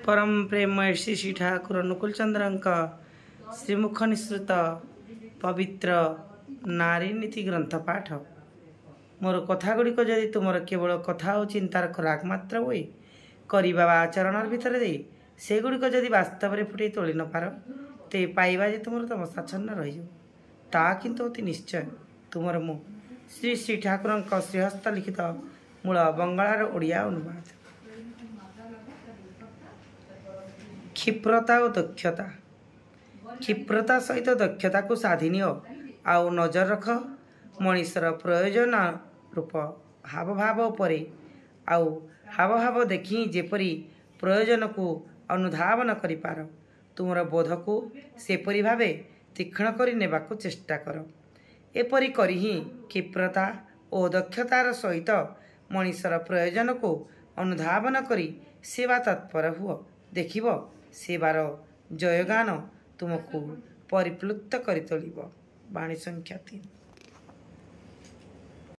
परम प्रेम श्री ठाकुर अनुकूल चंद्र श्रीमुख निसृत पवित्र नारी नीति ग्रंथ पाठ मोर कथा गुड़िक जदि तुमर केवल कथा और चिंतार खराक मात्र हुए करवा आचरण भितर दे से गुड़िक जदि वास्तव में फुटे तोली न पार ते पाइबा जे तुम तमसाच्छन्न रही किंतु अति निश्चय तुमर मु श्री श्री ठाकुर श्रीहस्त लिखित मूल बंगालार ओडिया अनुवाद। क्षिप्रता और दक्षता क्षिप्रता सहित दक्षता को साधी नियो आउ नजर रख मनीषर प्रयोजन रूप हाव भाव उपरे आउ हाव भाव देखी जेपरी प्रयोजन को अनुधावन करिपार तुमर बोध को सेपरी भावे तीक्ष्ण करि नेबाकु चेष्टा कर। एपरी करी ही क्षिप्रता और दक्षतार सहित मनीषर प्रयोजन को अनुधावन करी सेवा तत्पर हुआ देखिब सेवार जयगान तुमको परिप्लुत कर तोलिब। वाणी संख्या 3।